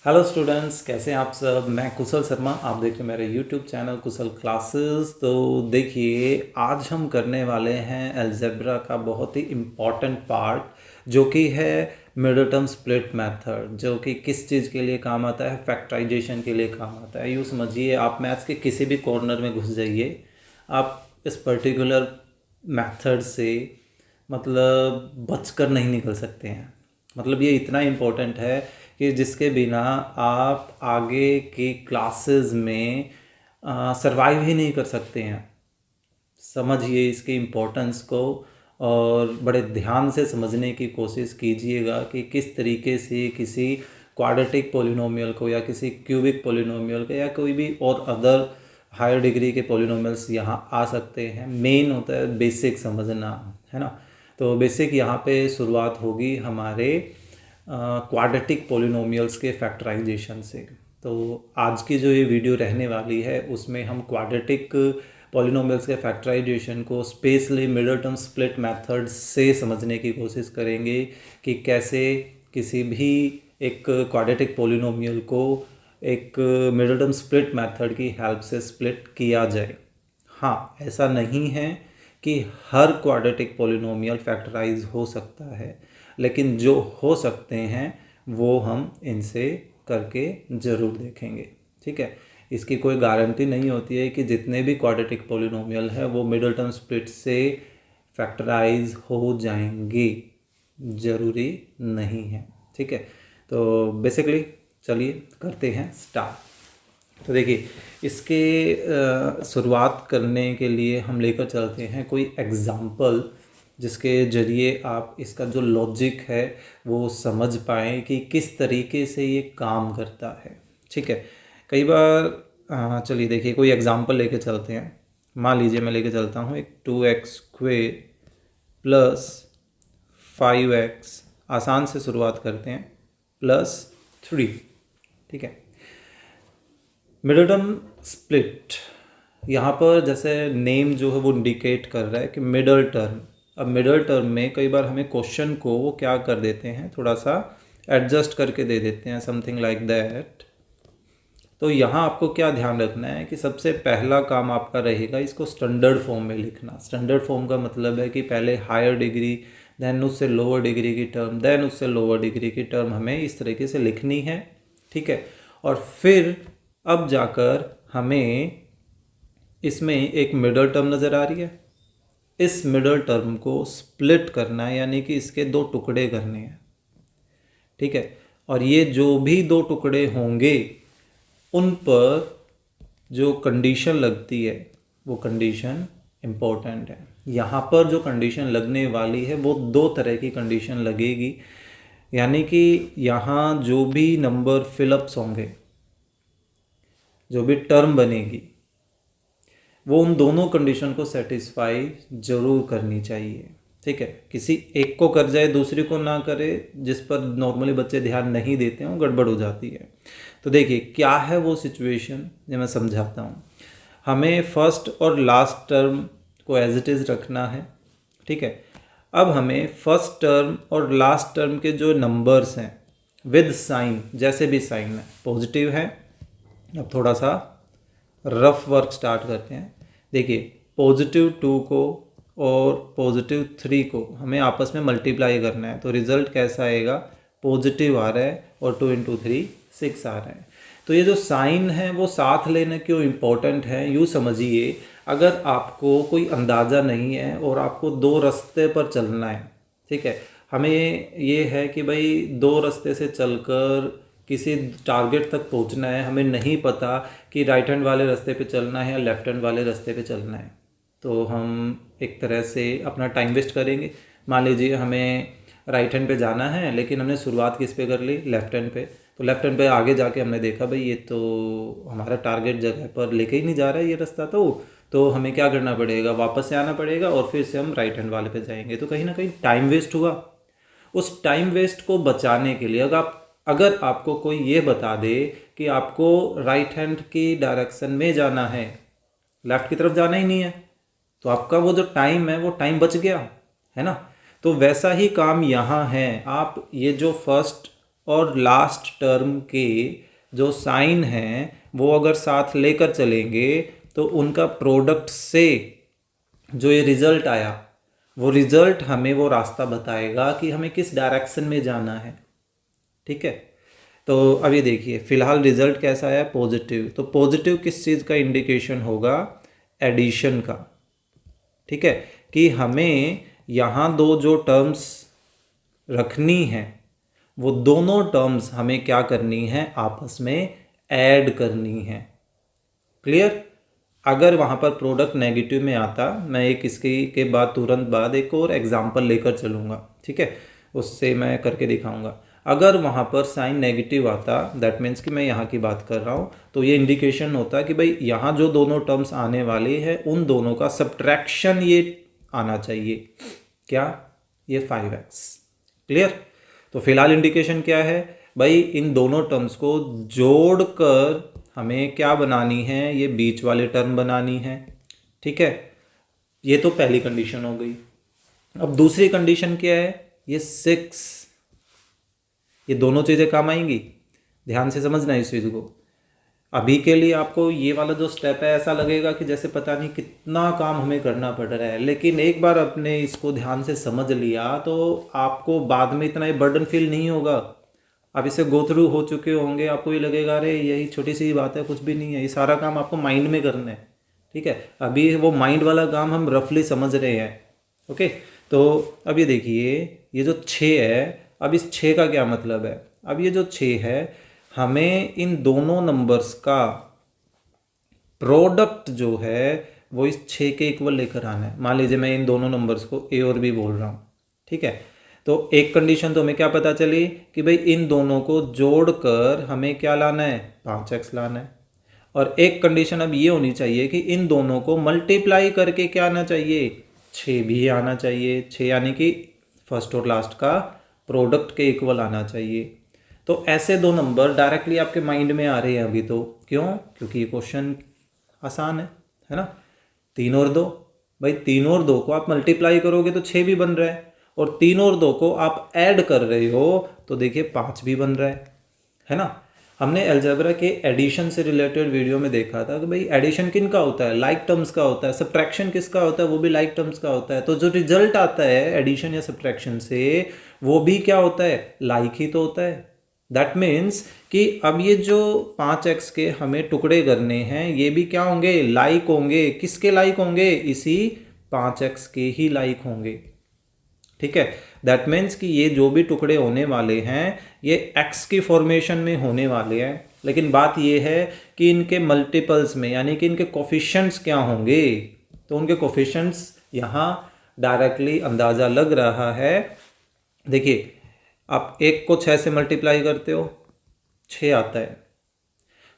Hello students, कैसे हैं आप सब। मैं कुशल शर्मा, आप देख रहे हैं मेरे यूट्यूब चैनल कुशल क्लासेस। तो देखिए, आज हम करने वाले हैं अलजेब्रा का बहुत ही इम्पॉर्टेंट पार्ट, जो कि है मिडल टर्म स्प्लिट मेथड, जो कि किस चीज़ के लिए काम आता है, फैक्टराइजेशन के लिए काम आता है। यूँ समझिए, आप मैथ्स के किसी भी कॉर्नर में घुस जाइए, आप इस पर्टिकुलर मेथड से मतलब बचकर नहीं निकल सकते हैं। मतलब ये इतना इम्पोर्टेंट है कि जिसके बिना आप आगे की क्लासेस में सरवाइव ही नहीं कर सकते हैं। समझिए इसके इम्पोर्टेंस को और बड़े ध्यान से समझने की कोशिश कीजिएगा कि किस तरीके से किसी क्वाड्रेटिक पोलिनोमियल को या किसी क्यूबिक पोलिनोमियल को या कोई भी और अदर हायर डिग्री के पोलिनोमियल्स यहाँ आ सकते हैं। मेन होता है बेसिक समझना, है ना। तो बेसिक यहाँ पे शुरुआत होगी हमारे क्वाड्रेटिक पोलिनोमियल्स के फैक्टराइजेशन से। तो आज की जो ये वीडियो रहने वाली है उसमें हम क्वाड्रेटिक पॉलिनोमियल्स के फैक्टराइजेशन को specially middle term split method से समझने की कोशिश करेंगे कि कैसे किसी भी एक क्वाड्रेटिक पॉलिनोमियल को एक मिडल टर्म स्प्लिट मेथड की हेल्प से स्प्लिट किया जाए। हाँ, ऐसा नहीं है कि हर क्वाड्रेटिक पॉलिनोमियल फैक्टराइज हो सकता है, लेकिन जो हो सकते हैं वो हम इनसे करके ज़रूर देखेंगे। ठीक है, इसकी कोई गारंटी नहीं होती है कि जितने भी क्वाड्रेटिक पॉलिनोमियल है वो मिडल टर्म स्प्लिट से फैक्टराइज हो जाएंगे, ज़रूरी नहीं है। ठीक है, तो बेसिकली चलिए करते हैं स्टार्ट। तो देखिए, इसके शुरुआत करने के लिए हम लेकर चलते हैं कोई एग्ज़ाम्पल, जिसके ज़रिए आप इसका जो लॉजिक है वो समझ पाएँ कि किस तरीके से ये काम करता है। ठीक है, कई बार चलिए देखिए, कोई एग्ज़ाम्पल लेके चलते हैं। मान लीजिए मैं लेके चलता हूँ एक 2x² प्लस 5x, आसान से शुरुआत करते हैं, प्लस 3। ठीक है, मिडल टर्म स्प्लिट, यहाँ पर जैसे नेम जो है वो इंडिकेट कर रहा है कि मिडल टर्म। अब मिडल टर्म में कई बार हमें क्वेश्चन को वो क्या कर देते हैं, थोड़ा सा एडजस्ट करके दे देते हैं, समथिंग लाइक दैट। तो यहाँ आपको क्या ध्यान रखना है कि सबसे पहला काम आपका रहेगा इसको स्टैंडर्ड फॉर्म में लिखना। स्टैंडर्ड फॉर्म का मतलब है कि पहले हायर डिग्री, देन उससे लोअर डिग्री की टर्म, देन उससे लोअर डिग्री की टर्म हमें इस तरीके से लिखनी है। ठीक है, और फिर अब जाकर हमें इसमें एक मिडल टर्म नज़र आ रही है, इस मिडल टर्म को स्प्लिट करना है, यानी कि इसके दो टुकड़े करने हैं। ठीक है, और ये जो भी दो टुकड़े होंगे उन पर जो कंडीशन लगती है वो कंडीशन इम्पोर्टेंट है। यहाँ पर जो कंडीशन लगने वाली है वो दो तरह की कंडीशन लगेगी, यानी कि यहाँ जो भी नंबर फिलअप्स होंगे, जो भी टर्म बनेगी, वो उन दोनों कंडीशन को सेटिस्फाई जरूर करनी चाहिए। ठीक है, किसी एक को कर जाए दूसरी को ना करे, जिस पर नॉर्मली बच्चे ध्यान नहीं देते हैं, वो गड़बड़ हो जाती है। तो देखिए क्या है वो सिचुएशन, ये मैं समझाता हूँ। हमें फर्स्ट और लास्ट टर्म को एज इट इज़ रखना है। ठीक है, अब हमें फर्स्ट टर्म और लास्ट टर्म के जो नंबर्स हैं विद साइन, जैसे भी साइन है, पॉजिटिव है। अब थोड़ा सा रफ वर्क स्टार्ट करते हैं। देखिए, +2 को और +3 को हमें आपस में मल्टीप्लाई करना है, तो रिज़ल्ट कैसा आएगा, पॉजिटिव आ रहा है और 2 × 3 6 आ रहा है। तो ये जो साइन है वो साथ लेने क्यों इम्पोर्टेंट है, यूँ समझिए, अगर आपको कोई अंदाज़ा नहीं है और आपको दो रास्ते पर चलना है। ठीक है, हमें ये है कि भाई दो रास्ते से चलकर किसी टारगेट तक पहुंचना है, हमें नहीं पता कि राइट हैंड वाले रास्ते पे चलना है या लेफ्ट हैंड वाले रास्ते पे चलना है, तो हम एक तरह से अपना टाइम वेस्ट करेंगे। मान लीजिए हमें राइट हैंड पे जाना है, लेकिन हमने शुरुआत किस पे कर ली, लेफ्ट हैंड पे। तो लेफ्ट हैंड पे आगे जाके हमने देखा भाई ये तो हमारा टारगेट जगह पर लेके ही नहीं जा रहा है ये रास्ता, तो हमें क्या करना पड़ेगा, वापस से आना पड़ेगा और फिर से हम राइट हैंड वाले पे जाएंगे। तो कहीं ना कहीं टाइम वेस्ट हुआ। उस टाइम वेस्ट को बचाने के लिए अगर आपको कोई ये बता दे कि आपको राइट हैंड की डायरेक्शन में जाना है, लेफ्ट की तरफ जाना ही नहीं है, तो आपका वो जो टाइम है वो टाइम बच गया, है ना। तो वैसा ही काम यहाँ है। आप ये जो फर्स्ट और लास्ट टर्म के जो साइन हैं वो अगर साथ लेकर चलेंगे तो उनका प्रोडक्ट से जो ये रिजल्ट आया वो रिजल्ट हमें वो रास्ता बताएगा कि हमें किस डायरेक्शन में जाना है। ठीक है, तो अब ये देखिए फिलहाल रिजल्ट कैसा है, पॉजिटिव। तो पॉजिटिव किस चीज़ का इंडिकेशन होगा, एडिशन का। ठीक है, कि हमें यहाँ दो जो टर्म्स रखनी है वो दोनों टर्म्स हमें क्या करनी है, आपस में ऐड करनी है। क्लियर। अगर वहाँ पर प्रोडक्ट नेगेटिव में आता, मैं एक इसके के बाद तुरंत बाद एक और एग्जांपल लेकर चलूँगा, ठीक है, उससे मैं करके दिखाऊंगा। अगर वहाँ पर साइन नेगेटिव आता, दैट मीन्स कि मैं यहाँ की बात कर रहा हूँ, तो ये इंडिकेशन होता है कि भाई यहाँ जो दोनों टर्म्स आने वाले हैं उन दोनों का सब्ट्रैक्शन ये आना चाहिए। क्या, ये 5x। क्लियर। तो फिलहाल इंडिकेशन क्या है भाई, इन दोनों टर्म्स को जोड़कर हमें क्या बनानी है, ये बीच वाले टर्म बनानी है। ठीक है, ये तो पहली कंडीशन हो गई। अब दूसरी कंडीशन क्या है, ये 6, ये दोनों चीज़ें काम आएंगी। ध्यान से समझना इस चीज़ को। अभी के लिए आपको ये वाला जो स्टेप है ऐसा लगेगा कि जैसे पता नहीं कितना काम हमें करना पड़ रहा है, लेकिन एक बार अपने इसको ध्यान से समझ लिया तो आपको बाद में इतना बर्डन फील नहीं होगा। आप इसे गो थ्रू हो चुके होंगे, आपको ये लगेगा अरे यही छोटी सी बात है, कुछ भी नहीं है, ये सारा काम आपको माइंड में करना है। ठीक है, अभी वो माइंड वाला काम हम रफली समझ रहे हैं। ओके, तो अब ये देखिए ये जो 6 है, अब इस 6 का क्या मतलब है। अब ये जो 6 है, हमें इन दोनों नंबर्स का प्रोडक्ट जो है वो इस 6 के इक्वल लेकर आना है। मान लीजिए मैं इन दोनों नंबर्स को ए और बी बोल रहा हूँ। ठीक है, तो एक कंडीशन तो हमें क्या पता चली कि भाई इन दोनों को जोड़कर हमें क्या लाना है, 5x लाना है। और एक कंडीशन अब ये होनी चाहिए कि इन दोनों को मल्टीप्लाई करके क्या आना चाहिए, 6 भी आना चाहिए। 6 यानी कि फर्स्ट और लास्ट का प्रोडक्ट के इक्वल आना चाहिए। तो ऐसे दो नंबर डायरेक्टली आपके माइंड में आ रहे हैं अभी तो। क्यों, क्योंकि ये क्वेश्चन आसान है ना। 3 और 2, भाई 3 और 2 को आप मल्टीप्लाई करोगे तो 6 भी बन रहा है, और 3 और 2 को आप ऐड कर रहे हो तो देखिए 5 भी बन रहा है ना। हमने अलजेब्रा के एडिशन से रिलेटेड वीडियो में देखा था कि भाई एडिशन किन का होता है, लाइक टर्म्स का होता है। सब्ट्रैक्शन किसका होता है, वो भी लाइक टर्म्स का होता है। तो जो रिजल्ट आता है एडिशन या सब्ट्रैक्शन से वो भी क्या होता है, लाइक ही तो होता है। दैट मीन्स कि अब ये जो 5x के हमें टुकड़े करने हैं ये भी क्या होंगे, लाइक होंगे। किसके लाइक होंगे, इसी 5x के ही लाइक होंगे। ठीक है, दैट मीन्स कि ये जो भी टुकड़े होने वाले हैं ये x की फॉर्मेशन में होने वाले हैं। लेकिन बात ये है कि इनके मल्टीपल्स में, यानी कि इनके कोफिशिएंट्स क्या होंगे। तो उनके कोफिशिएंट्स यहाँ डायरेक्टली अंदाज़ा लग रहा है। देखिए, आप 1 को 6 से मल्टीप्लाई करते हो 6 आता है,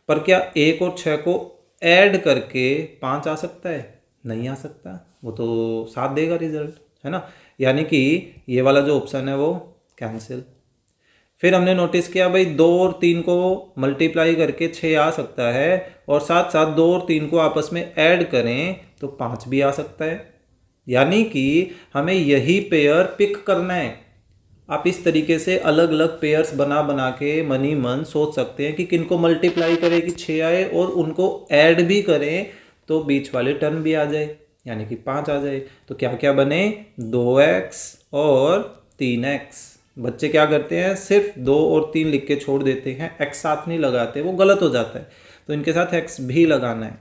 पर क्या 1 और 6 को ऐड करके 5 आ सकता है, नहीं आ सकता। वो तो 7 देगा रिजल्ट, है ना। यानी कि ये वाला जो ऑप्शन है वो कैंसिल। फिर हमने नोटिस किया भाई 2 और 3 को मल्टीप्लाई करके 6 आ सकता है, और साथ साथ 2 और 3 को आपस में ऐड करें तो 5 भी आ सकता है। यानी कि हमें यही पेयर पिक करना है। आप इस तरीके से अलग अलग पेयर्स बना बना के मनी मन सोच सकते हैं कि किनको मल्टीप्लाई करें कि 6 आए, और उनको ऐड भी करें तो बीच वाले टर्म भी आ जाए, यानी कि 5 आ जाए। तो क्या क्या बने, 2x और 3x। बच्चे क्या करते हैं, सिर्फ 2 और 3 लिख के छोड़ देते हैं, x साथ नहीं लगाते, वो गलत हो जाता है। तो इनके साथ x भी लगाना है।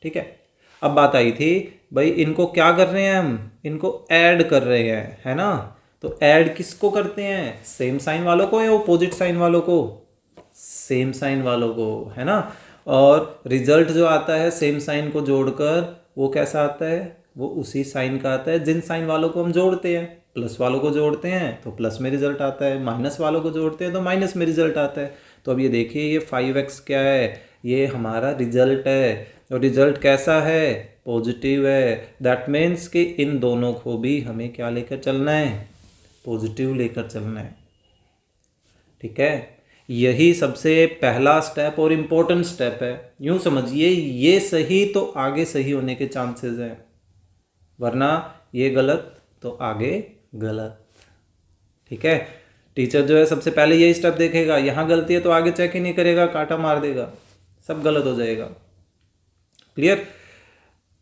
ठीक है, अब बात आई थी भाई इनको क्या कर रहे हैं, हम इनको ऐड कर रहे हैं, है ना। तो ऐड किसको करते हैं, सेम साइन वालों को या अपोजिट साइन वालों को, सेम साइन वालों को, है ना। और रिजल्ट जो आता है सेम साइन को जोड़कर वो कैसा आता है, वो उसी साइन का आता है जिन साइन वालों को हम जोड़ते हैं। प्लस वालों को जोड़ते हैं तो प्लस में रिजल्ट आता है, माइनस वालों को जोड़ते हैं तो माइनस में रिजल्ट आता है। तो अब ये देखिए ये 5x क्या है, ये हमारा रिजल्ट है, और रिजल्ट कैसा है, पॉजिटिव है। दैट मीन्स कि इन दोनों को भी हमें क्या लेकर चलना है, पॉजिटिव लेकर चलना है। ठीक है, यही सबसे पहला स्टेप और इम्पोर्टेंट स्टेप है। यूं समझिए ये सही तो आगे सही होने के चांसेस हैं, वरना ये गलत तो आगे गलत। ठीक है, टीचर जो है सबसे पहले यही स्टेप देखेगा, यहाँ गलती है तो आगे चेक ही नहीं करेगा, काटा मार देगा, सब गलत हो जाएगा। क्लियर?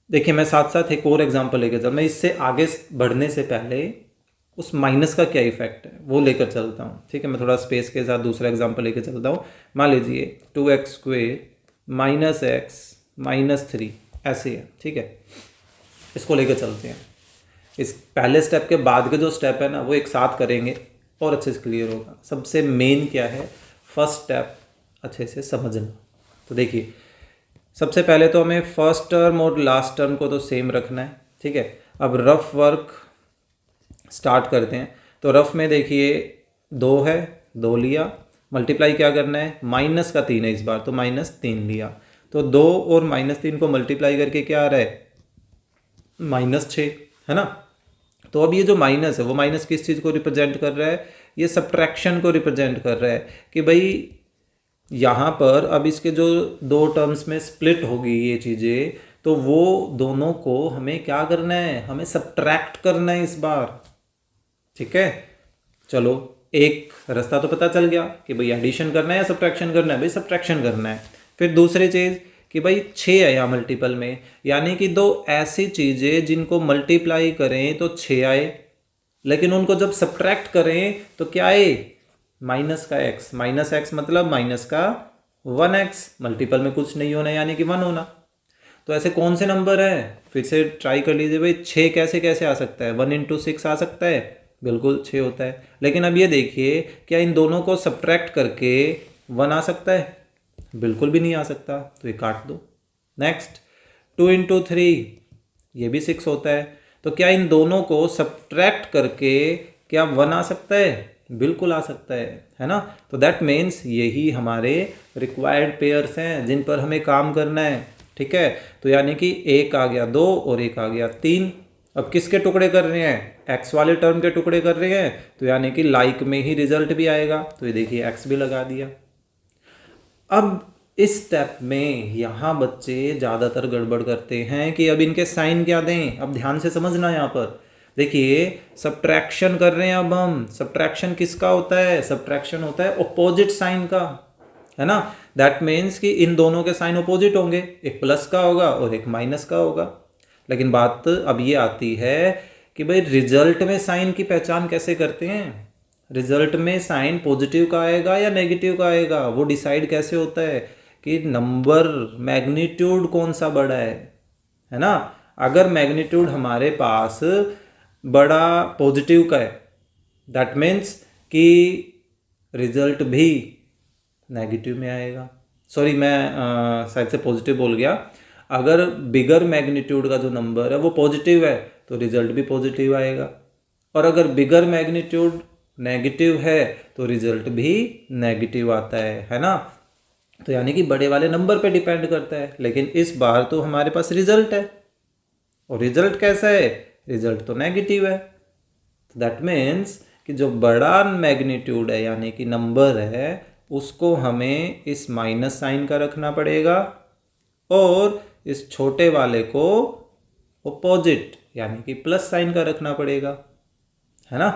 देखिए मैं साथ साथ एक और एग्जांपल लेकर चल, मैं इससे आगे बढ़ने से पहले उस माइनस का क्या इफेक्ट है वो लेकर चलता हूँ। ठीक है, मैं थोड़ा स्पेस के साथ दूसरा एग्जांपल लेकर चलता हूँ। मान लीजिए 2x² - x - 3 ऐसे है। ठीक है, इसको लेकर चलते हैं। इस पहले स्टेप के बाद के जो स्टेप है ना वो एक साथ करेंगे और अच्छे से क्लियर होगा। सबसे मेन क्या है, फर्स्ट स्टेप अच्छे से समझना। तो देखिए सबसे पहले तो हमें फर्स्ट टर्म और लास्ट टर्म को तो सेम रखना है। ठीक है, अब रफ वर्क स्टार्ट करते हैं। तो रफ में देखिए 2 है, 2 लिया, मल्टीप्लाई क्या करना है, माइनस का 3 है इस बार, तो -3 लिया। तो 2 और -3 को मल्टीप्लाई करके क्या आ रहा है, -6, है ना। तो अब ये जो माइनस है वो माइनस किस चीज़ को रिप्रेजेंट कर रहा है, ये सब्ट्रैक्शन को रिप्रेजेंट कर रहा है कि भाई यहाँ पर अब इसके जो 2 टर्म्स में स्प्लिट होगी ये चीज़ें, तो वो दोनों को हमें क्या करना है, हमें सब्ट्रैक्ट करना है इस बार। ठीक है, चलो एक रास्ता तो पता चल गया कि भाई एडिशन करना है या सब्ट्रैक्शन करना है, भाई सब्ट्रैक्शन करना है। फिर दूसरी चीज़ कि भाई 6 है यहाँ मल्टीपल में, यानी कि 2 ऐसी चीज़ें जिनको मल्टीप्लाई करें तो 6 आए, लेकिन उनको जब सब्ट्रैक्ट करें तो क्या आए, माइनस का x। माइनस एक्स मतलब माइनस का 1x, मल्टीपल में कुछ नहीं होना यानी कि 1 होना। तो ऐसे कौन से नंबर है, फिर से ट्राई कर लीजिए भाई, 6 कैसे कैसे आ सकता है, 1 × 6 आ सकता है, बिल्कुल 6 होता है। लेकिन अब ये देखिए क्या इन दोनों को सब्ट्रैक्ट करके 1 आ सकता है, बिल्कुल भी नहीं आ सकता, तो ये काट दो। नेक्स्ट 2 × 3 ये भी 6 होता है, तो क्या इन दोनों को सब्ट्रैक्ट करके क्या 1 आ सकता है, बिल्कुल आ सकता है ना। तो दैट मीन्स यही हमारे रिक्वायर्ड पेयर्स हैं जिन पर हमें काम करना है। ठीक है, तो यानी कि एक आ गया 2 और एक आ गया 3। अब किसके टुकड़े कर रहे हैं, एक्स वाले टर्म के टुकड़े कर रहे हैं, तो यानी कि लाइक में ही रिजल्ट भी आएगा। तो ये देखिए एक्स भी लगा दिया। अब इस स्टेप में यहाँ बच्चे ज़्यादातर गड़बड़ करते हैं कि अब इनके साइन क्या दें। अब ध्यान से समझना, यहाँ पर देखिए सब्ट्रैक्शन कर रहे हैं। अब हम सब्ट्रैक्शन किसका होता है, सब्ट्रैक्शन होता है ऑपोजिट साइन का, है ना। दैट मीन्स कि इन दोनों के साइन ऑपोजिट होंगे, एक प्लस का होगा और एक माइनस का होगा। लेकिन बात अब ये आती है कि भाई रिजल्ट में साइन की पहचान कैसे करते हैं, रिजल्ट में साइन पॉजिटिव का आएगा या नेगेटिव का आएगा, वो डिसाइड कैसे होता है कि नंबर मैग्नीट्यूड कौन सा बड़ा है ना। अगर मैग्नीट्यूड हमारे पास बड़ा पॉजिटिव का है, दैट मीन्स कि रिजल्ट भी नेगेटिव में आएगा। सॉरी मैं शायद से पॉजिटिव बोल गया। अगर बिगर मैग्नीट्यूड का जो नंबर है वो पॉजिटिव है तो रिजल्ट भी पॉजिटिव आएगा, और अगर बिगर मैग्नीट्यूड नेगेटिव है तो रिजल्ट भी नेगेटिव आता है ना। तो यानी कि बड़े वाले नंबर पे डिपेंड करता है। लेकिन इस बार तो हमारे पास रिजल्ट है, और रिजल्ट कैसा है, रिजल्ट तो नेगेटिव है। तो दैट मीन्स कि जो बड़ा मैग्नीट्यूड है यानी कि नंबर है उसको हमें इस माइनस साइन का रखना पड़ेगा, और इस छोटे वाले को ऑपोजिट यानी कि प्लस साइन का रखना पड़ेगा, है ना।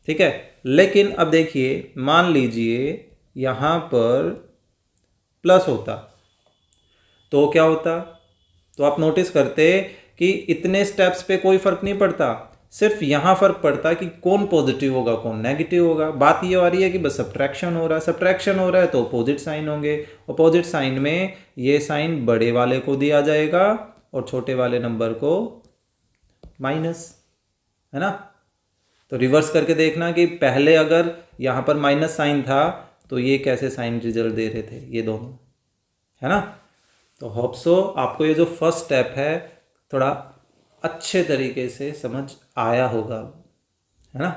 ठीक है, लेकिन अब देखिए मान लीजिए यहाँ पर प्लस होता तो क्या होता, तो आप नोटिस करते कि इतने स्टेप्स पे कोई फर्क नहीं पड़ता, सिर्फ यहाँ फर्क पड़ता है कि कौन पॉजिटिव होगा कौन नेगेटिव होगा। बात ये आ रही है कि बस सब्ट्रैक्शन हो रहा है, सब्ट्रैक्शन हो रहा है तो अपोजिट साइन होंगे। अपोजिट साइन में ये साइन बड़े वाले को दिया जाएगा और छोटे वाले नंबर को माइनस, है ना। तो रिवर्स करके देखना कि पहले अगर यहाँ पर माइनस साइन था तो ये कैसे साइन रिजल्ट दे रहे थे, ये दोनों, है ना। तो होप सो आपको ये जो फर्स्ट स्टेप है थोड़ा अच्छे तरीके से समझ आया होगा, है ना।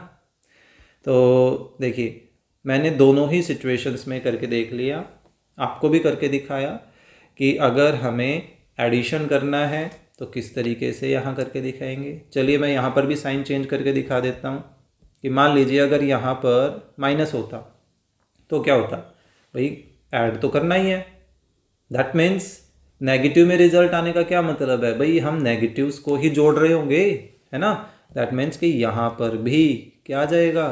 तो देखिए मैंने दोनों ही सिचुएशंस में करके देख लिया, आपको भी करके दिखाया कि अगर हमें एडिशन करना है तो किस तरीके से यहाँ करके दिखाएंगे। चलिए मैं यहाँ पर भी साइन चेंज करके दिखा देता हूँ कि मान लीजिए अगर यहाँ पर माइनस होता तो क्या होता, भाई ऐड तो करना ही है। दैट मीन्स नेगेटिव में रिजल्ट आने का क्या मतलब है, भाई हम नेगेटिव्स को ही जोड़ रहे होंगे, है ना। दैट मीन्स कि यहाँ पर भी क्या आ जाएगा,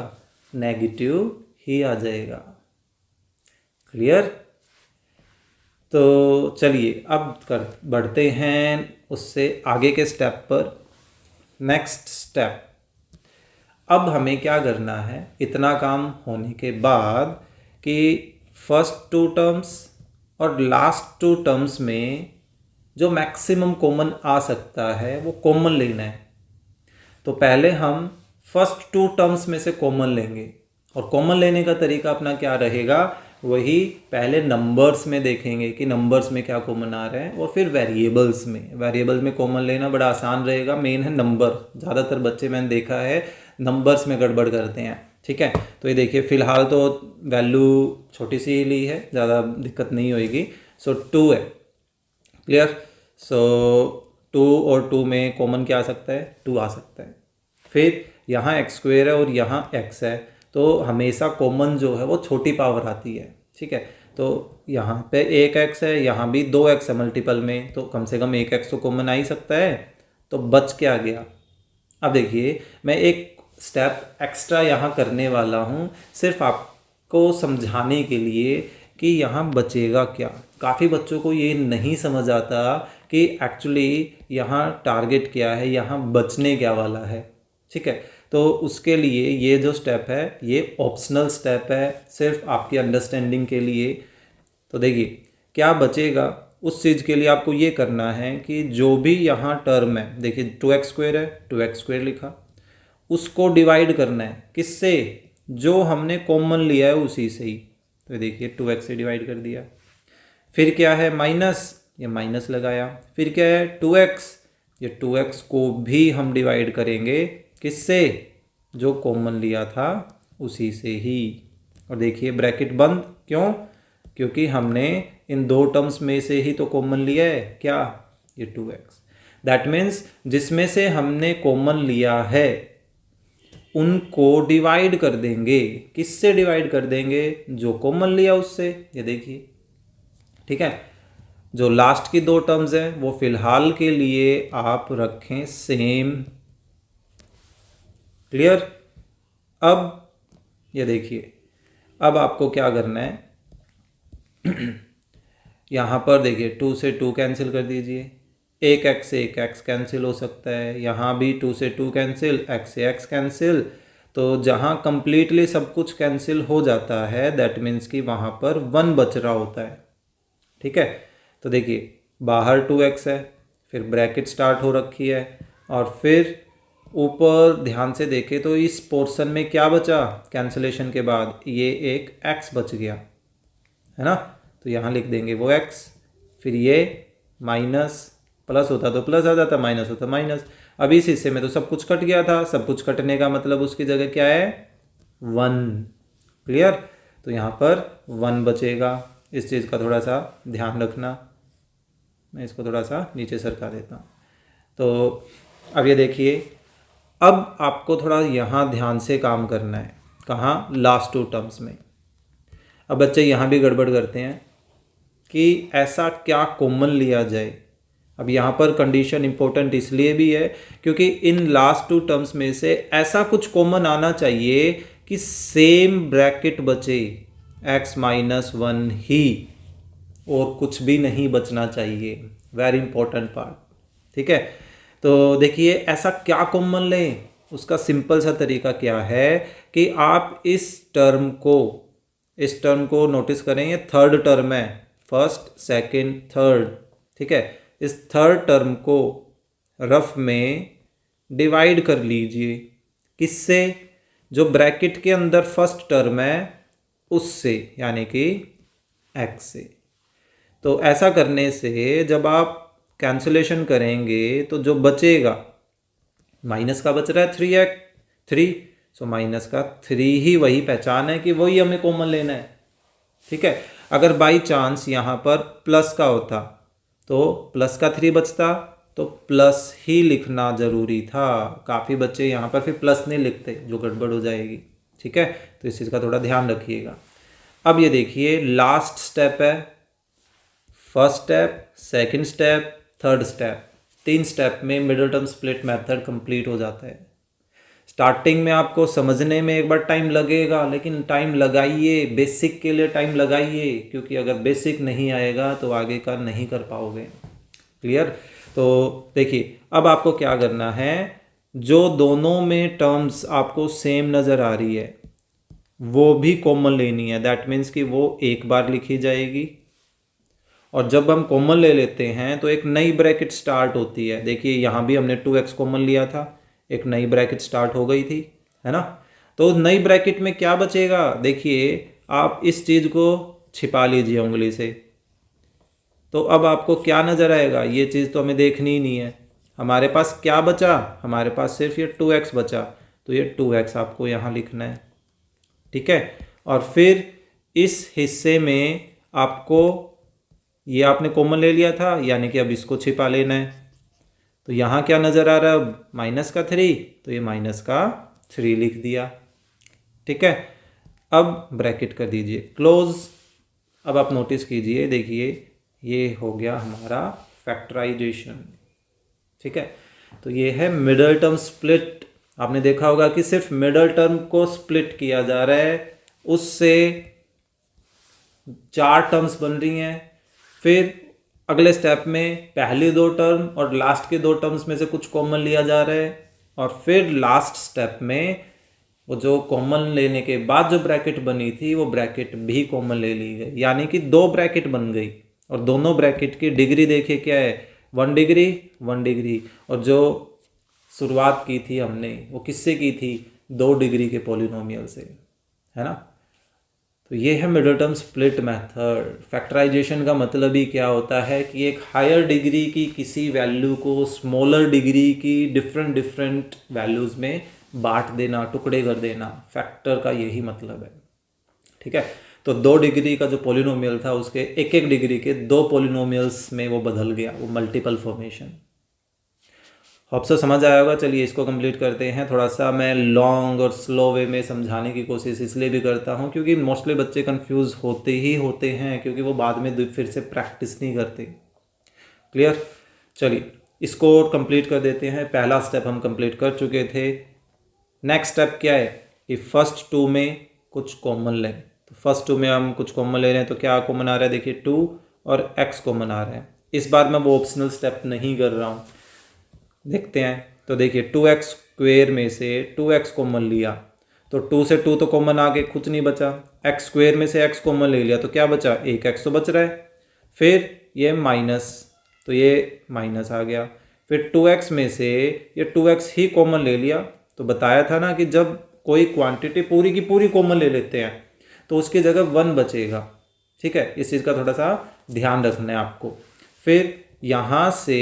नेगेटिव ही आ जाएगा। क्लियर? तो चलिए अब बढ़ते हैं उससे आगे के स्टेप पर। नेक्स्ट स्टेप, अब हमें क्या करना है, इतना काम होने के बाद कि फर्स्ट टू टर्म्स और लास्ट टू टर्म्स में जो मैक्सिमम कॉमन आ सकता है वो कॉमन लेना है। तो पहले हम फर्स्ट टू टर्म्स में से कॉमन लेंगे, और कॉमन लेने का तरीका अपना क्या रहेगा, वही पहले नंबर्स में देखेंगे कि नंबर्स में क्या कॉमन आ रहे हैं, और फिर वेरिएबल्स में कॉमन लेना बड़ा आसान रहेगा। मेन है नंबर, ज़्यादातर बच्चे मैंने देखा है नंबर्स में गड़बड़ करते हैं। ठीक है, तो ये देखिए फ़िलहाल तो वैल्यू छोटी सी ही ली है, ज़्यादा दिक्कत नहीं होएगी। सो 2 है। क्लियर? सो 2 और 2 में कॉमन क्या आ सकता है, 2 आ सकता है। फिर यहाँ एक्स स्क्वेयर है और यहाँ एक्स है, तो हमेशा कॉमन जो है वो छोटी पावर आती है। ठीक है, तो यहाँ पे एक एक्स है, यहाँ भी 2 एक्स है मल्टीपल में, तो कम से कम एक एक्स तो कॉमन आ ही सकता है। तो बच क्या गया? अब देखिए मैं एक स्टेप एक्स्ट्रा यहाँ करने वाला हूँ सिर्फ आपको समझाने के लिए कि यहाँ बचेगा क्या। काफ़ी बच्चों को ये नहीं समझ आता कि एक्चुअली यहाँ टारगेट क्या है, यहाँ बचने क्या वाला है। ठीक है, तो उसके लिए ये जो स्टेप है ये ऑप्शनल स्टेप है, सिर्फ आपकी अंडरस्टैंडिंग के लिए। तो देखिए क्या बचेगा, उस चीज़ के लिए आपको ये करना है कि जो भी यहाँ टर्म है, देखिए 2x स्क्वेयर है, 2x स्क्वेयर लिखा, उसको डिवाइड करना है किससे, जो हमने कॉमन लिया है उसी से ही। तो देखिए 2x से डिवाइड कर दिया। फिर क्या है माइनस, ये माइनस लगाया। फिर क्या है 2x, ये 2x को भी हम डिवाइड करेंगे किससे, जो कॉमन लिया था उसी से ही। और देखिए ब्रैकेट बंद, क्यों, क्योंकि हमने इन दो टर्म्स में से ही तो कॉमन लिया है, क्या, ये 2x। दैट मीन्स जिसमें से हमने कॉमन लिया है उनको डिवाइड कर देंगे, किससे डिवाइड कर देंगे, जो कॉमन लिया उससे। ये देखिए, ठीक है, जो लास्ट की 2 टर्म्स हैं वो फिलहाल के लिए आप रखें सेम। क्लियर? अब ये देखिए, अब आपको क्या करना है यहाँ पर देखिए 2 से 2 कैंसिल कर दीजिए, एक x से एक x कैंसिल हो सकता है, यहाँ भी 2 से 2 कैंसिल, x से x कैंसिल। तो जहाँ कंप्लीटली सब कुछ कैंसिल हो जाता है दैट मीन्स कि वहाँ पर 1 बच रहा होता है। ठीक है, तो देखिए बाहर 2x है, फिर ब्रैकेट स्टार्ट हो रखी है, और फिर ऊपर ध्यान से देखें तो इस पोर्शन में क्या बचा, कैंसिलेशन के बाद ये एक x बच गया है ना, तो यहाँ लिख देंगे वो x। फिर ये माइनस, प्लस होता तो प्लस आ जाता, माइनस होता माइनस। अभी इस हिस्से में तो सब कुछ कट गया था, सब कुछ कटने का मतलब उसकी जगह क्या है, 1। क्लियर? तो यहाँ पर 1 बचेगा। इस चीज़ का थोड़ा सा ध्यान रखना, मैं इसको थोड़ा सा नीचे सरका देता हूँ। तो अब ये देखिए, अब आपको थोड़ा यहाँ ध्यान से काम करना है। कहाँ, लास्ट 2 टर्म्स में। अब बच्चे यहाँ भी गड़बड़ करते हैं कि ऐसा क्या कॉमन लिया जाए। अब यहाँ पर कंडीशन इंपॉर्टेंट इसलिए भी है क्योंकि इन लास्ट 2 टर्म्स में से ऐसा कुछ कॉमन आना चाहिए कि सेम ब्रैकेट बचे, x माइनस 1 ही, और कुछ भी नहीं बचना चाहिए। Very important part. ठीक है, तो देखिए ऐसा क्या कॉमन लें, उसका सिंपल सा तरीका क्या है कि आप इस टर्म को नोटिस करें, ये थर्ड टर्म है, फर्स्ट सेकंड थर्ड। ठीक है, इस थर्ड टर्म को रफ में डिवाइड कर लीजिए किससे, जो ब्रैकेट के अंदर फर्स्ट टर्म है उससे, यानी कि x से। तो ऐसा करने से जब आप कैंसिलेशन करेंगे तो जो बचेगा, माइनस का बच रहा है 3, सो माइनस का 3 ही वही पहचान है कि वही हमें कॉमन लेना है। ठीक है, अगर बाई चांस यहाँ पर प्लस का होता तो प्लस का 3 बचता, तो प्लस ही लिखना ज़रूरी था। काफ़ी बच्चे यहाँ पर फिर प्लस नहीं लिखते, जो गड़बड़ हो जाएगी। ठीक है, तो इस चीज़ का थोड़ा ध्यान रखिएगा। अब ये देखिए लास्ट स्टेप है, first step, second step, third step, 3 step में middle term split method complete हो जाता है। स्टार्टिंग में आपको समझने में एक बार टाइम लगेगा, लेकिन टाइम लगाइए, बेसिक के लिए टाइम लगाइए, क्योंकि अगर बेसिक नहीं आएगा तो आगे का नहीं कर पाओगे। क्लियर? तो देखिए अब आपको क्या करना है, जो दोनों में टर्म्स आपको सेम नज़र आ रही है वो भी कॉमन लेनी है। दैट मीन्स कि वो एक बार लिखी जाएगी, और जब हम कॉमन ले लेते हैं तो एक नई ब्रैकेट स्टार्ट होती है। देखिए यहाँ भी हमने 2x कॉमन लिया था, एक नई ब्रैकेट स्टार्ट हो गई थी, है ना। तो नई ब्रैकेट में क्या बचेगा, देखिए आप इस चीज़ को छिपा लीजिए उंगली से, तो अब आपको क्या नज़र आएगा, ये चीज़ तो हमें देखनी ही नहीं है। हमारे पास क्या बचा, हमारे पास सिर्फ ये 2x बचा, तो ये 2x आपको यहाँ लिखना है, ठीक है। और फिर इस हिस्से में आपको, ये आपने कॉमन ले लिया था, यानी कि अब इसको छिपा लेना है। तो यहाँ क्या नज़र आ रहा है, अब -3, तो ये -3 लिख दिया, ठीक है। अब ब्रैकेट कर दीजिए क्लोज। अब आप नोटिस कीजिए, देखिए ये हो गया हमारा फैक्टराइजेशन, ठीक है। तो ये है मिडल टर्म स्प्लिट। आपने देखा होगा कि सिर्फ मिडल टर्म को स्प्लिट किया जा रहा है, उससे 4 टर्म्स बन रही हैं। फिर अगले स्टेप में पहले 2 टर्म और लास्ट के 2 टर्म्स में से कुछ कॉमन लिया जा रहा है, और फिर लास्ट स्टेप में वो जो कॉमन लेने के बाद जो ब्रैकेट बनी थी वो ब्रैकेट भी कॉमन ले ली गई, यानी कि 2 ब्रैकेट बन गई। और दोनों ब्रैकेट की डिग्री देखिए क्या है, 1 डिग्री 1 डिग्री। और जो शुरुआत की थी हमने वो किससे की थी, 2 डिग्री के पॉलिनोमियल से, है ना। तो ये है middle term split method. Factorisation का मतलब ही क्या होता है कि एक हायर डिग्री की किसी वैल्यू को स्मॉलर डिग्री की डिफरेंट वैल्यूज़ में बांट देना, टुकड़े कर देना, फैक्टर का यही मतलब है, ठीक है। तो 2 डिग्री का जो पॉलिनोमियल था उसके 1 डिग्री के 2 पॉलिनोमियल्स में वो बदल गया, वो मल्टीपल फॉर्मेशन। होप सो समझ आया होगा। चलिए इसको कंप्लीट करते हैं। थोड़ा सा मैं लॉन्ग और स्लो वे में समझाने की कोशिश इसलिए भी करता हूँ क्योंकि मोस्टली बच्चे कंफ्यूज होते ही होते हैं, क्योंकि वो बाद में फिर से प्रैक्टिस नहीं करते। क्लियर? चलिए इसको कंप्लीट कर देते हैं। पहला स्टेप हम कंप्लीट कर चुके थे। नेक्स्ट स्टेप क्या है कि फर्स्ट 2 में कुछ कॉमन लें। तो फर्स्ट 2 में हम कुछ कॉमन ले रहे हैं, तो क्या कॉमन आ रहा है, देखिए 2 और x कॉमन आ रहा है। इस बार मैं वो ऑप्शनल स्टेप नहीं कर रहा हूँ, देखते हैं। तो देखिए 2x स्क्वेयर में से 2x कॉमन लिया, तो 2 से 2 तो कॉमन आ गए, कुछ नहीं बचा। x स्क्वेयर में से x कॉमन ले लिया, तो क्या बचा, 1x तो बच रहा है। फिर ये माइनस, तो ये माइनस आ गया। फिर 2x में से ये 2x ही कॉमन ले लिया, तो बताया था ना कि जब कोई क्वांटिटी पूरी की पूरी कॉमन ले लेते हैं तो उसकी जगह 1 बचेगा, ठीक है। इस चीज़ का थोड़ा सा ध्यान रखना है आपको। फिर यहाँ से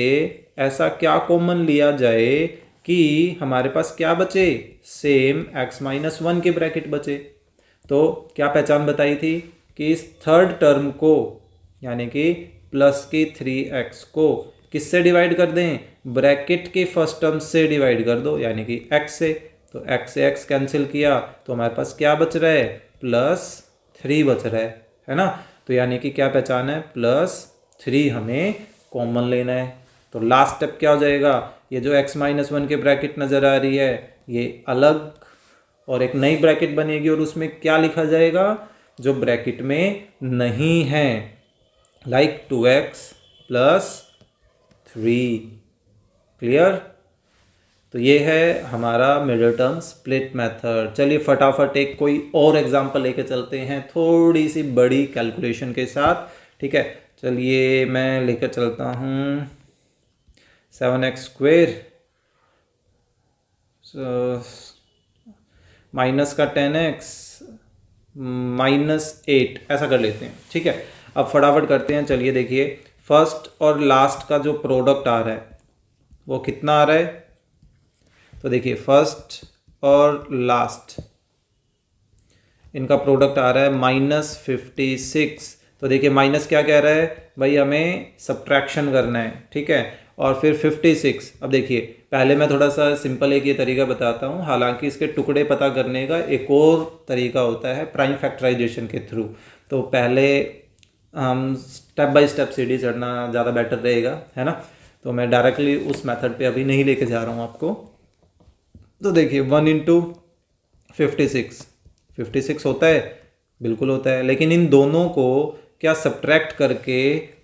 ऐसा क्या कॉमन लिया जाए कि हमारे पास क्या बचे, सेम x-1 के ब्रैकेट बचे। तो क्या पहचान बताई थी कि इस थर्ड टर्म को, यानी कि प्लस की 3x को किससे डिवाइड कर दें, ब्रैकेट के फर्स्ट टर्म से डिवाइड कर दो, यानी कि x से। तो x से x कैंसिल किया तो हमारे पास क्या बच रहा है, +3 बच रहा है ना। तो यानी कि क्या पहचान है, +3 हमें कॉमन लेना है। तो लास्ट स्टेप क्या हो जाएगा, ये जो x-1 के ब्रैकेट नज़र आ रही है ये अलग, और एक नई ब्रैकेट बनेगी और उसमें क्या लिखा जाएगा, जो ब्रैकेट में नहीं है, लाइक 2x + 3। क्लियर? तो ये है हमारा मिडल टर्म स्प्लिट मेथड। चलिए फटाफट एक कोई और एग्जांपल लेके चलते हैं, थोड़ी सी बड़ी कैलकुलेशन के साथ, ठीक है। चलिए मैं लेकर चलता हूँ 7x स्क्वेयर माइनस का 10x -8, ऐसा कर लेते हैं, ठीक है। अब फटाफट करते हैं। चलिए देखिए फर्स्ट और लास्ट का जो प्रोडक्ट आ रहा है वो कितना आ रहा है, तो देखिए फर्स्ट और लास्ट इनका प्रोडक्ट आ रहा है -56। तो देखिए माइनस क्या कह रहा है भाई, हमें सब्ट्रैक्शन करना है, ठीक है। और फिर 56। अब देखिए पहले मैं थोड़ा सा सिंपल एक ये तरीका बताता हूँ, हालांकि इसके टुकड़े पता करने का एक और तरीका होता है प्राइम फैक्टराइजेशन के थ्रू। तो पहले हम स्टेप बाय स्टेप सीढ़ी चढ़ना ज़्यादा बेटर रहेगा, है ना। तो मैं डायरेक्टली उस मेथड पे अभी नहीं लेके जा रहा हूँ आपको। तो देखिए 1 इंटू 56 होता है, बिल्कुल होता है, लेकिन इन दोनों को क्या सब्ट्रैक्ट करके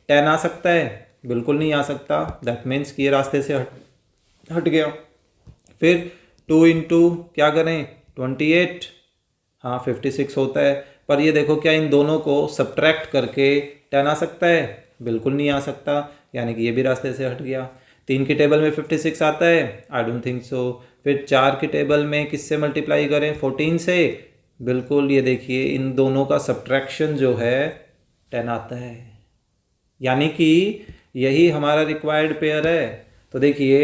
10 आ सकता है? बिल्कुल नहीं आ सकता। दैट मीन्स कि ये रास्ते से हट गया। फिर 2 इंटू क्या करें 28, हाँ 56 होता है, पर ये देखो क्या इन दोनों को सब्ट्रैक्ट करके 10 आ सकता है? बिल्कुल नहीं आ सकता, यानी कि ये भी रास्ते से हट गया। 3 की टेबल में 56 आता है? I don't think so. फिर 4 की टेबल में किससे मल्टीप्लाई करें? 14 से। बिल्कुल, ये देखिए इन दोनों का सब्ट्रैक्शन जो है 10 आता है, यानी कि यही हमारा रिक्वायर्ड पेयर है। तो देखिए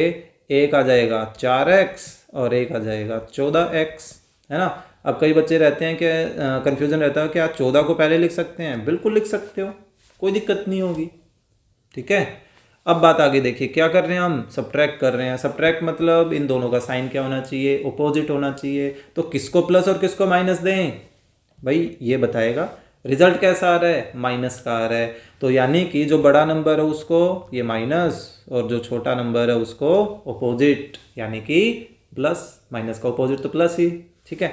एक आ जाएगा 4x और एक आ जाएगा 14x, है ना। अब कई बच्चे रहते हैं कि कन्फ्यूज़न रहता है कि आप 14 को पहले लिख सकते हैं। बिल्कुल लिख सकते हो, कोई दिक्कत नहीं होगी, ठीक है। अब बात आगे देखिए, क्या कर रहे हैं हम? सब्ट्रैक्ट कर रहे हैं। सब्ट्रैक्ट मतलब इन दोनों का साइन क्या होना चाहिए? अपोजिट होना चाहिए। तो किसको प्लस और किसको माइनस दें? भाई ये बताएगा रिजल्ट कैसा आ रहा है, माइनस का आ रहा है। तो यानी कि जो बड़ा नंबर है उसको ये माइनस और जो छोटा नंबर है उसको अपोजिट, यानी कि प्लस। माइनस का अपोजिट तो प्लस ही, ठीक है।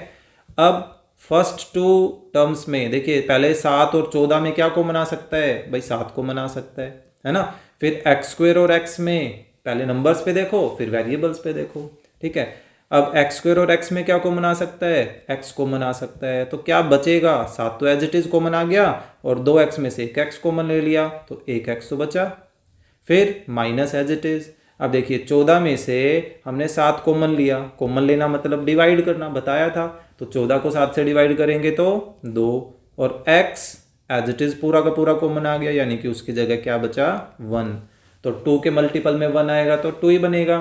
अब फर्स्ट टू टर्म्स में देखिए, पहले 7 और 14 में क्या को मना सकता है? भाई 7 को मना सकता है ना। फिर एक्स स्क्वायर और एक्स में पहले नंबर्स पे देखो फिर वेरिएबल्स पे देखो, ठीक है। अब एक्स स्क्वायर और एक्स में क्या को मना सकता है? एक्स को मना सकता है। तो क्या बचेगा? 7 तो एज इट इज कॉमन आ गया और 2x में से एक एक्स कॉमन ले लिया तो एक एक्स तो बचा। फिर माइनस एज इट इज। अब देखिए 14 में से हमने 7 कॉमन लिया, कॉमन लेना मतलब डिवाइड करना, बताया था। तो 14 को 7 से डिवाइड करेंगे तो 2 और x एज इट इज पूरा का पूरा कॉमन आ गया, यानी कि उसकी जगह क्या बचा? 1। तो 2 के मल्टीपल में 1 आएगा तो 2 ही बनेगा,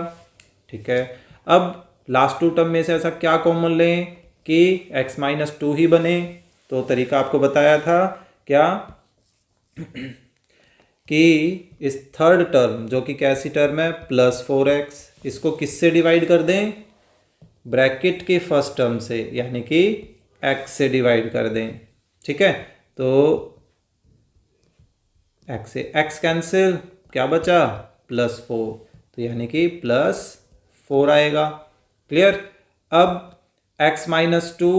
ठीक है। अब लास्ट टू टर्म में से ऐसा क्या कॉमन लें कि x माइनस 2 ही बने? तो तरीका आपको बताया था क्या कि इस थर्ड टर्म जो कि कैसी टर्म है? प्लस 4x, इसको किससे डिवाइड कर दें? ब्रैकेट के फर्स्ट टर्म से, यानी कि x से डिवाइड कर दें, ठीक है। तो x से x कैंसिल, क्या बचा? +4, तो यानी कि +4 आएगा। क्लियर। अब x माइनस 2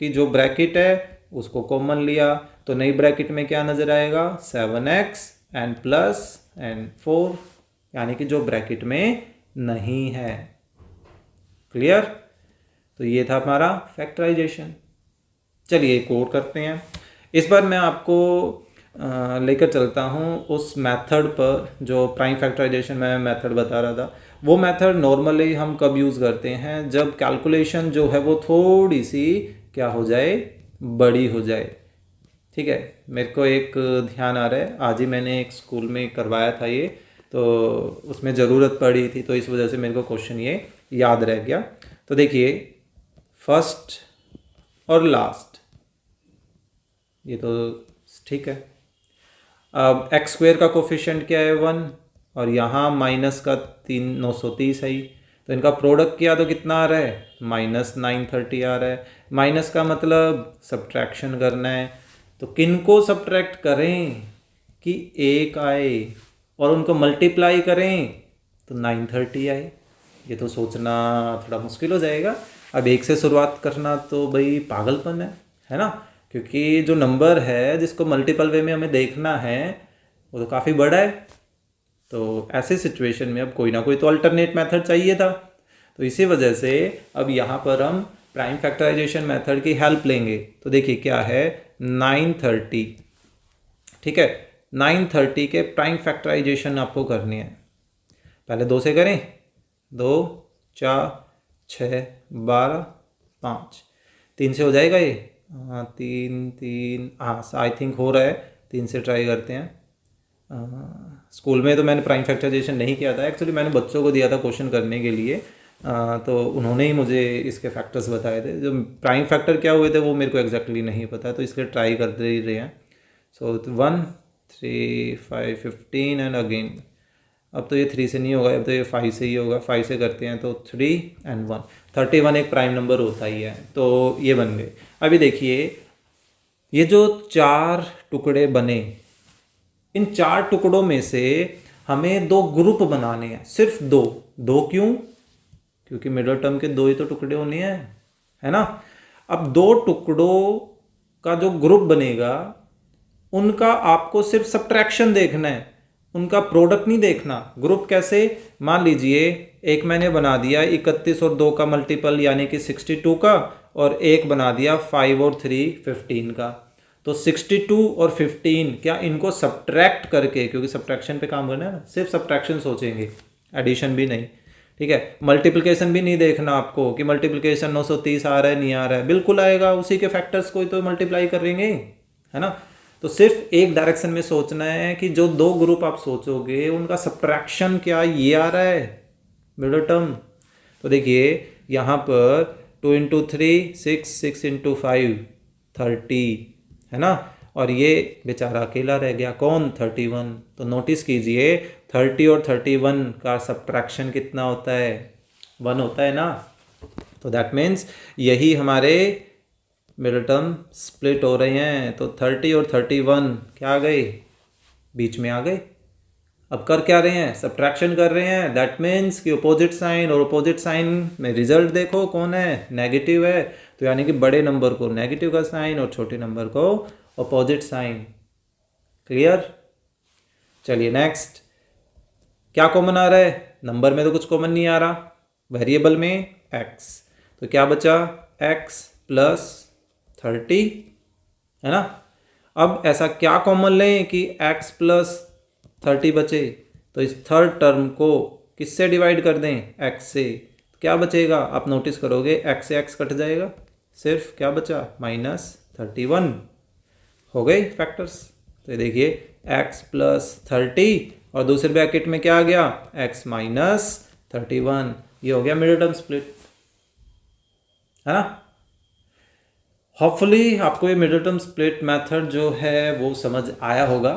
की जो ब्रैकेट है उसको कॉमन लिया तो नई ब्रैकेट में क्या नजर आएगा? 7x एंड प्लस एंड 4, यानी कि जो ब्रैकेट में नहीं है। क्लियर। तो ये था हमारा फैक्टराइजेशन। चलिए एक और करते हैं। इस बार मैं आपको लेकर चलता हूँ उस मेथड पर जो प्राइम फैक्टराइजेशन में मेथड बता रहा था। वो मेथड नॉर्मली हम कब यूज़ करते हैं? जब कैलकुलेशन जो है वो थोड़ी सी क्या हो जाए? बड़ी हो जाए, ठीक है। मेरे को एक ध्यान आ रहा है, आज ही मैंने एक स्कूल में करवाया था ये, तो उसमें ज़रूरत पड़ी थी, तो इस वजह से मेरे को क्वेश्चन ये याद रह गया। तो देखिए फर्स्ट और लास्ट, ये तो ठीक है। अब एक्स स्क्वेयर का कोफिशिएंट क्या है? 1, और यहाँ माइनस का 930 है ही, तो इनका प्रोडक्ट किया तो कितना आ रहा है? -930 आ रहा है। माइनस का मतलब सब्ट्रैक्शन करना है, तो किन को सब्ट्रैक्ट करें कि 1 आए और उनको मल्टीप्लाई करें तो 930 आए? ये तो सोचना थोड़ा मुश्किल हो जाएगा। अब 1 से शुरुआत करना तो भाई पागलपन है ना, क्योंकि जो नंबर है जिसको मल्टीपल वे में हमें देखना है वो तो काफ़ी बड़ा है। तो ऐसे सिचुएशन में अब कोई ना कोई तो अल्टरनेट मेथड चाहिए था, तो इसी वजह से अब यहाँ पर हम प्राइम फैक्टराइजेशन मेथड की हेल्प लेंगे। तो देखिए क्या है? 930, ठीक है। 930 के प्राइम फैक्टराइजेशन आपको करनी है। पहले 2 से करें, 2 4 6 12 5, 3 से हो जाएगा ये? हाँ 3 हाँ आई थिंक हो रहा है। 3 से ट्राई करते हैं। स्कूल में तो मैंने प्राइम फैक्टराइजेशन नहीं किया था, एक्चुअली मैंने बच्चों को दिया था क्वेश्चन करने के लिए, तो उन्होंने ही मुझे इसके फैक्टर्स बताए थे। जो प्राइम फैक्टर क्या हुए थे वो मेरे को एग्जैक्टली नहीं पता, तो इसलिए ट्राई करते ही रहे हैं। सो 1 3 5 15 एंड अगेन। अब तो ये 3 से नहीं होगा, अब तो ये 5 से ही होगा। 5 से करते हैं तो 3 एंड 1, 31 एक प्राइम नंबर होता ही है, तो ये बन गए। अभी देखिए ये जो 4 टुकड़े बने, इन 4 टुकड़ों में से हमें 2 ग्रुप बनाने हैं, सिर्फ 2। 2 क्यों? क्योंकि मिडिल टर्म के दो ही तो टुकड़े होने हैं, है ना। अब दो टुकड़ों का जो ग्रुप बनेगा उनका आपको सिर्फ सब्ट्रैक्शन देखना है, उनका प्रोडक्ट नहीं देखना। ग्रुप कैसे, मान लीजिए एक मैंने बना दिया 31 और 2 का मल्टीपल यानी कि 62 का, और एक बना दिया 5 और 3 15 का। तो 62 और 15 क्या इनको सब्ट्रैक्ट करके, क्योंकि सब्ट्रैक्शन पे काम करना है ना, सिर्फ सब्ट्रैक्शन सोचेंगे, एडिशन भी नहीं, ठीक है। मल्टीप्लिकेशन भी नहीं देखना आपको कि मल्टीप्लिकेशन 930 आ रहा है नहीं आ रहा है, बिल्कुल आएगा, उसी के फैक्टर्स को ही तो मल्टीप्लाई करेंगे, है ना। तो सिर्फ एक डायरेक्शन में सोचना है कि जो दो ग्रुप आप सोचोगे उनका सब्ट्रैक्शन क्या ये आ रहा है मिडिल टर्म। तो देखिए यहाँ पर 2 इंटू 3 6, 6 इंटू 5 30, है ना, और ये बेचारा अकेला रह गया, कौन, 31। तो नोटिस कीजिए 30 और 31 का सब्ट्रैक्शन कितना होता है, 1 होता है ना। तो दैट मीन्स यही हमारे मिडिल टर्म स्प्लिट हो रहे हैं। तो 30 और 31 क्या आ गए, बीच में आ गए। अब कर क्या रहे हैं, सब्ट्रैक्शन कर रहे हैं। दैट मीन्स कि अपोजिट साइन और अपोजिट साइन में रिजल्ट देखो कौन है, नेगेटिव है। तो यानी कि बड़े नंबर को नेगेटिव का साइन और छोटे नंबर को अपोजिट साइन। क्लियर। चलिए नेक्स्ट, क्या कॉमन आ रहा है, नंबर में तो कुछ कॉमन नहीं आ रहा, वेरिएबल में x। तो क्या बचा, x प्लस 30, है ना। अब ऐसा क्या कॉमन लें कि x प्लस 30 बचे। तो इस थर्ड टर्म को किससे डिवाइड कर दें, x से। क्या बचेगा, आप नोटिस करोगे x से x कट जाएगा, सिर्फ क्या बचा, -31 हो गए फैक्टर्स। तो देखिए x प्लस 30 और दूसरे ब्रैकेट में क्या आ गया, x माइनस 31। ये हो गया मिडिल टर्म स्प्लिट, है ना। होपफुली आपको ये मिडिल टर्म स्प्लिट मेथड जो है वो समझ आया होगा।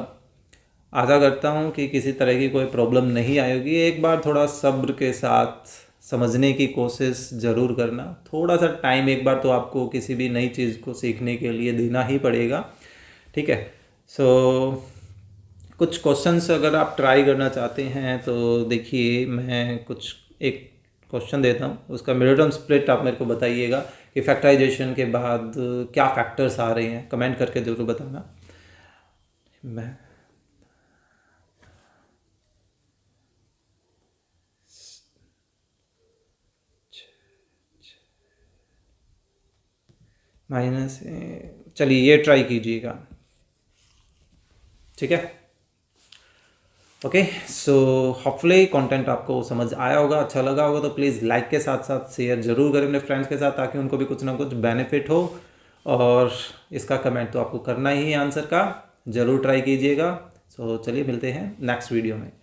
आशा करता हूँ कि किसी तरह की कोई प्रॉब्लम नहीं आएगी। एक बार थोड़ा सब्र के साथ समझने की कोशिश ज़रूर करना। थोड़ा सा टाइम एक बार तो आपको किसी भी नई चीज़ को सीखने के लिए देना ही पड़ेगा, ठीक है। सो कुछ क्वेश्चंस अगर आप ट्राई करना चाहते हैं तो देखिए मैं कुछ एक क्वेश्चन देता हूँ, उसका मिडिल टर्म स्प्लिट आप मेरे को बताइएगा कि फैक्टराइजेशन के बाद क्या फैक्टर्स आ रहे हैं, कमेंट करके ज़रूर बताना। मैं माइनस, चलिए ये ट्राई कीजिएगा, ठीक है। ओके, सो होपफुली कंटेंट आपको समझ आया होगा, अच्छा लगा होगा। तो प्लीज़ लाइक के साथ साथ शेयर ज़रूर करें अपने फ्रेंड्स के साथ, ताकि उनको भी कुछ ना कुछ बेनिफिट हो। और इसका कमेंट तो आपको करना ही है, आंसर का ज़रूर ट्राई कीजिएगा। सो चलिए मिलते हैं नेक्स्ट वीडियो में।